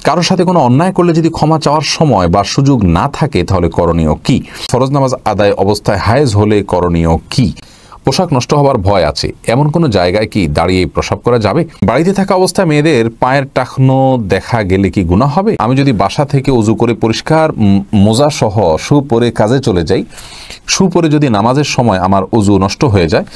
কারোর সাথে কোনো অন্যায় করলে যদি ক্ষমা চাওয়ার সময় বা সুযোগ না থাকে তাহলে করণীয় কি? ফরজ নামাজ আদায় অবস্থায় হায়েজ হলে করণীয় কি? পোশাক নষ্ট হওয়ার ভয় আছে, এমন কোনো জায়গায় কি দাঁড়িয়ে প্রস্রাব করা যাবে? বাড়িতে থাকা অবস্থায় মেয়েদের পায়ের টাকনো দেখা গেলে কি গুনাহ হবে? আমি যদি বাসা থেকে উজু করে পরিষ্কার মোজা সহ শু পরে কাজে চলে যাই, শু পরে যদি নামাজের সময় আমার উজু নষ্ট হয়ে যায়,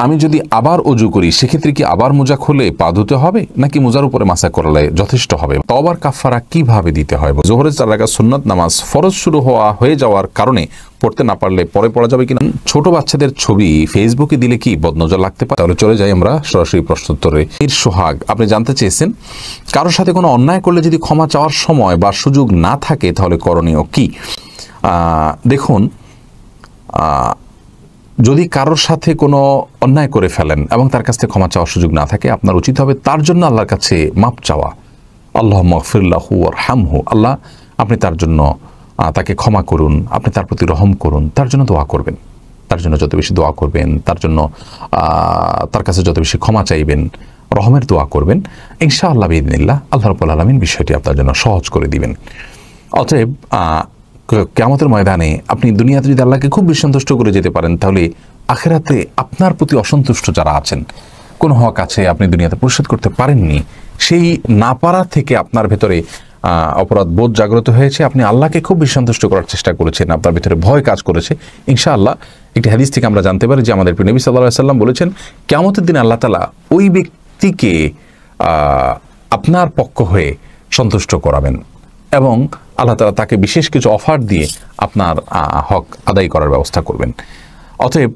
আমি যদি আবার উজু করি সেক্ষেত্রে কি আবার মোজা খুলে পা ধুতে হবে, নাকি মোজার উপরে মাসা করলে যথেষ্ট হবে? তওবার কাফারা কিভাবে দিতে হয়? জোহরের 4 রাকাত সুন্নাত নামাজ ফরজ শুরু হয়ে যাওয়ার কারণে পড়তে না পারলে পরে পড়া যাবে কিনা? ছোট বাচ্চাদের ছবি ফেসবুকে দিলে কি বদনজর লাগতে পারে? তাহলে চলে যাই আমরা সরাসরি প্রশ্নোত্তরে। সোহাগ, আপনি জানতে চেয়েছেন কারোর সাথে কোনো অন্যায় করলে যদি ক্ষমা চাওয়ার সময় বা সুযোগ না থাকে তাহলে করণীয় কি? দেখুন, যদি কারোর সাথে কোনো অন্যায় করে ফেলেন এবং তার কাছ থেকে ক্ষমা চাওয়ার সুযোগ না থাকে, আপনার উচিত হবে তার জন্য আল্লাহর কাছে মাপ চাওয়া। আল্লাহ মাগফিরলাহু ওয়ারহামহু, আল্লাহ আপনি তার জন্য তাকে ক্ষমা করুন, আপনি তার প্রতি রহম করুন, তার জন্য দোয়া করবেন। তার জন্য যত বেশি দোয়া করবেন, তার জন্য তার কাছে যত বেশি ক্ষমা চাইবেন, রহমের দোয়া করবেন, ইনশাআল্লাহ বিইذনিল্লাহ আল্লাহ রাব্বুল আলামিন বিষয়টি আপনার জন্য সহজ করে দিবেন। অতএব কিয়ামতের ময়দানে আপনি দুনিয়াতে যদি আল্লাহকে খুব বেশি সন্তুষ্ট করে যেতে পারেন, তাহলে আখিরাতে আপনার প্রতি অসন্তুষ্ট যারা আছেন, কোন হক আছে আপনি দুনিয়াতে পরিশোধ করতে পারেননি, সেই না পারা থেকে আপনার ভেতরে অপরাধ বোধ জাগ্রত হয়েছে, আপনি আল্লাহকে খুব বেশি সন্তুষ্ট করার চেষ্টা করেছেন, আপনার ভিতরে ভয় কাজ করেছে। ইনশাআল্লাহ একটি হাদিস থেকে আমরা জানতে পারি যে আমাদের প্রিয় নবী সাল্লাল্লাহু আলাইহি ওয়াসাল্লাম বলেছেন, কিয়ামতের দিনে আল্লাহ তাআলা ওই ব্যক্তিকে আপনার পক্ষ হয়ে সন্তুষ্ট করাবেন এবং আল্লাহ তাআলা তাকে বিশেষ কিছু অফার দিয়ে আপনার হক আদায় করার ব্যবস্থা করবেন। অতএব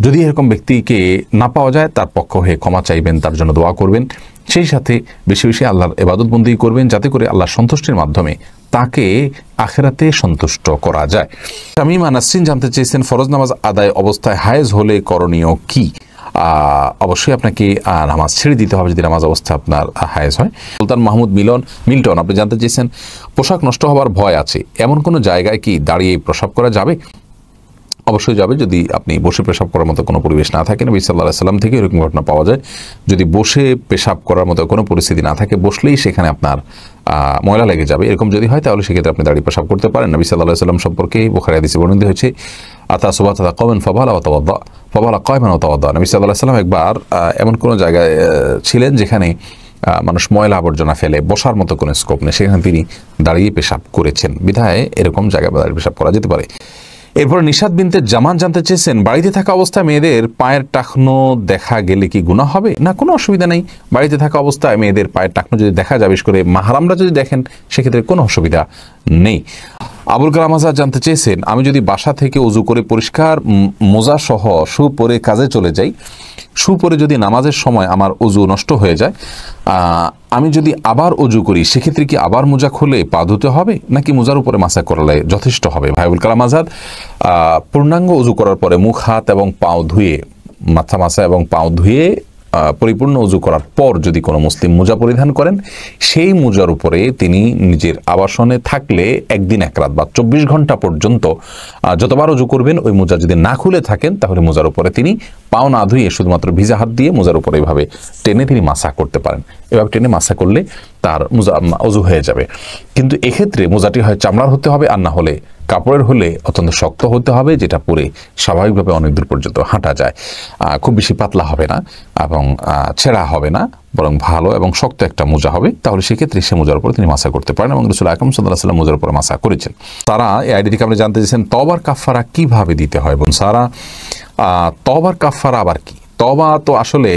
যদি এরকম ব্যক্তিকে না পাওয়া যায়, তার পক্ষ হয়ে ক্ষমা চাইবেন, তার জন্য দোয়া করবেন, সেই সাথে বেশি বেশি আল্লাহর ইবাদত বন্দেগী করবেন, যাতে করে আল্লাহর সন্তুষ্টির মাধ্যমে তাকে আখিরাতে সন্তুষ্ট করা যায়। শামীমা নাসরিন জানতে চেয়েছেন ফরজ নামাজ আদায় অবস্থায় হায়েজ হলে করণীয় কি? অবশ্যই আপনাকে নামাজ ছেড়ে দিতে হবে যদি নামাজ অবস্থা আপনার হায়েজ হয়। সুলতান মাহমুদ মিল্টন, আপনি জানতে চেয়েছেন পোশাক নষ্ট হওয়ার ভয় আছে, এমন কোনো জায়গায় কি দাঁড়িয়ে প্রস্রাব করা যাবে? অবশ্যই যাবে, যদি আপনি বসে পেশাব করার মতো কোনো পরিবেশ না থাকে। নবী সাল্লাল্লাহু আলাইহি সাল্লাম থেকে এরকম ঘটনা পাওয়া যায়, যদি বসে পেশাব করার মতো কোনো পরিস্থিতি না থাকে, বসলেই সেখানে আপনার ময়লা লেগে যাবে, এরকম যদি হয় তাহলে সেক্ষেত্রে আপনি দাঁড়িয়ে পেশাব করতে পারেন। নবী সাল্লাল্লাহু আলাইহি সাল্লাম সম্পর্কে বুখারী হাদিসে বর্ণিত হয়েছে, আতা সুবাতা কওমান ফাবালা ওয়া তাওয়াদ্দা ফাবালা কায়মান ওয়া তাওয়াদ্দা। নবী সাল্লাল্লাহু আলাইহি সাল্লাম একবার এমন কোনো জায়গায় ছিলেন যেখানে মানুষ ময়লা আবর্জনা ফেলে, বসার মতো কোনো স্কোপ নেই, সেখানে তিনি দাঁড়িয়ে পেশাব করেছেন, বিধায় এরকম জায়গায় দাঁড়িয়ে পেশাব করা যেতে পারে। এরপর নিশাত বিনতে জামান জানতে চেয়েছেন বাড়িতে থাকা অবস্থায় মেয়েদের পায়ের টাকনো দেখা গেলে কি গুনাহ হবে? না, কোনো অসুবিধা নেই। বাড়িতে থাকা অবস্থায় মেয়েদের পায়ের টাকনো যদি দেখা যায়, বিশেষ করে মাহরামরা যদি দেখেন, সেক্ষেত্রে কোনো অসুবিধা নেই। আবুল কালাম আজাদ জানতে চেয়েছেন আমি যদি বাসা থেকে উজু করে পরিষ্কার মোজা সহ শু পরে কাজে চলে যাই, শু পরে যদি নামাজের সময় আমার উজু নষ্ট হয়ে যায়, আমি যদি আবার উজু করি সেক্ষেত্রে কি আবার মোজা খুলে পা ধুতে হবে, নাকি মোজার উপরে মাসা করলে যথেষ্ট হবে? ভাই আবুল কালাম আজাদ, পূর্ণাঙ্গ উজু করার পরে মুখ হাত এবং পাও ধুয়ে, মাথা মাসা এবং পাও ধুয়ে পরিপূর্ণ উজু করার পর যদি কোনো মুসলিম মোজা পরিধান করেন, সেই মোজার উপরে তিনি নিজের আবাসনে থাকলে একদিন এক রাত বা 24 ঘন্টা পর্যন্ত যতবার উজু করবেন, ওই মোজা যদি না খুলে থাকেন, তাহলে মোজার উপরে তিনি পাও না ধুয়ে শুধুমাত্র ভিজা হাত দিয়ে মোজার উপরে এভাবে টেনে তিনি মাসা করতে পারেন। এভাবে টেনে মাসা করলে তার মোজা উজু হয়ে যাবে। কিন্তু এক্ষেত্রে মোজাটি হয় চামড়ার হতে হবে, আর না হলে কাপড়ের হলে অত্যন্ত শক্ত হতে হবে, যেটা পরে স্বাভাবিকভাবে অনেক দূর পর্যন্ত হাঁটা যায়। খুব বেশি পাতলা হবে না এবং ছেঁড়া হবে না, বরং ভালো এবং শক্ত একটা মোজা হবে। তাহলে সেক্ষেত্রে সে মোজার উপরে তিনি মাসা করতে পারেন এবং রাসূল আকরাম সাল্লাল্লাহু আলাইহি ওয়াসাল্লাম মোজার উপরে মাসা করেছেন। তারা এই আইডি থেকে আপনি জানতে চেয়েছেন তওবার কাফারা কিভাবে দিতে হয়। বোন সারা, তওবার কাফারা আবার কি? তওবা তো আসলে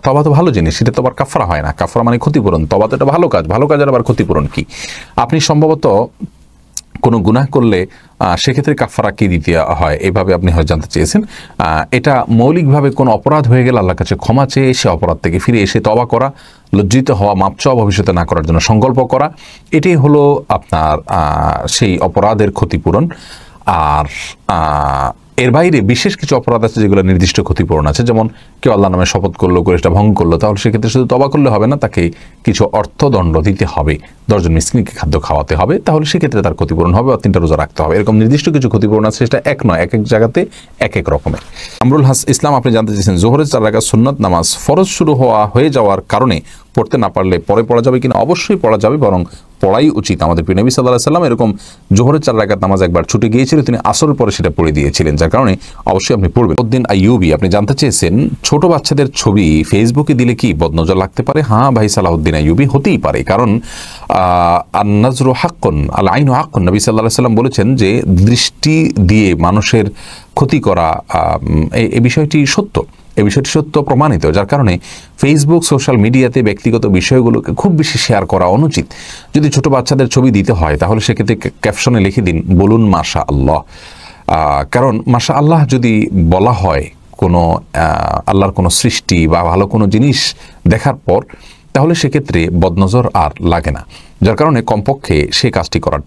তওবা তো ভালো জিনিস, সেটা তো আবার কাফারা হয় না। কাফারা মানে ক্ষতিপূরণ, তওবা তো এটা ভালো কাজ, ভালো কাজের আবার ক্ষতিপূরণ কি? আপনি সম্ভবত কোনো গুনাহ করলে সেক্ষেত্রে কাফারা কি দিতে হয়, এভাবে আপনি হয়তো জানতে চেয়েছেন। এটা মৌলিকভাবে কোনো অপরাধ হয়ে গেলে আল্লাহর কাছে ক্ষমা চেয়ে সে অপরাধ থেকে ফিরে এসে তওবা করা, লজ্জিত হওয়া, মাপ চাওয়া, ভবিষ্যতে না করার জন্য সংকল্প করা, এটাই হলো আপনার সেই অপরাধের ক্ষতিপূরণ। আর এর বাইরে বিশেষ কিছু অপরাধ আছে যেগুলো নির্দিষ্ট ক্ষতিপূরণ আছে, যেমন কেউ আল্লাহ নামে শপথ করলো, করে সেটা ভঙ্গ করলো, তাহলে সেক্ষেত্রে শুধু তওবা করলে হবে না, তাকে কিছু অর্থদণ্ড দিতে হবে, 10 জন মিসকিনকে খাদ্য খাওয়াতে হবে, তাহলে সেক্ষেত্রে তার ক্ষতিপূরণ হবে, বা 3টা রোজা রাখতে হবে। এরকম নির্দিষ্ট কিছু ক্ষতিপূরণ আছে, সেটা এক নয়, এক এক জায়গাতে এক এক রকমের। আমরুল ইসলাম আপনি জানতে চেয়েছেন জোহরের 4 রাকাত সুন্নত নামাজ ফরজ শুরু হয়ে যাওয়ার কারণে পড়তে না পারলে পরে পড়া যাবে কিনা? অবশ্যই পড়া যাবে, বরং পড়াই উচিত। আমাদের প্রিয় নবী সাল্লাল্লাহু আলাইহি সাল্লাম এরকম জোহরের 4 রাকাত নামাজ একবার ছুটে গিয়েছিল, তিনি আসরের পরে সেটা পড়ে দিয়েছিলেন, যার কারণে অবশ্যই আপনি পড়বেন। উদ্দিন আইয়ুবী আপনি জানতে চেয়েছেন ছোট বাচ্চাদের ছবি ফেসবুকে দিলে কি বদনজর লাগতে পারে? হ্যাঁ ভাই সালাউদ্দিন আইয়ুবী, হতেই পারে, কারণ আন-নাজরু হাক্কুন আল আইনু হাক্কুন, নবী সাল্লাল্লাহু আলাইহি সাল্লাম বলেছেন যে দৃষ্টি দিয়ে মানুষের ক্ষতি করা এই বিষয়টি সত্য, এই বিষয়টি সত্য প্রমাণিত, যার কারণে ফেসবুক সোশ্যাল মিডিয়াতে ব্যক্তিগত বিষয়গুলোকে খুব বেশি শেয়ার করা অনুচিত। যদি ছোট বাচ্চাদের ছবি দিতে হয় তাহলে সেক্ষেত্রে ক্যাপশনে লিখে দিন বলুন মাশা আল্লাহ, কারণ মাশা আল্লাহ যদি বলা হয় কোনো আল্লাহর কোনো সৃষ্টি বা ভালো কোনো জিনিস দেখার পর, তাহলে সেক্ষেত্রে বদনজর আর লাগে না, যার কারণে কমপক্ষে সে কাজটি করার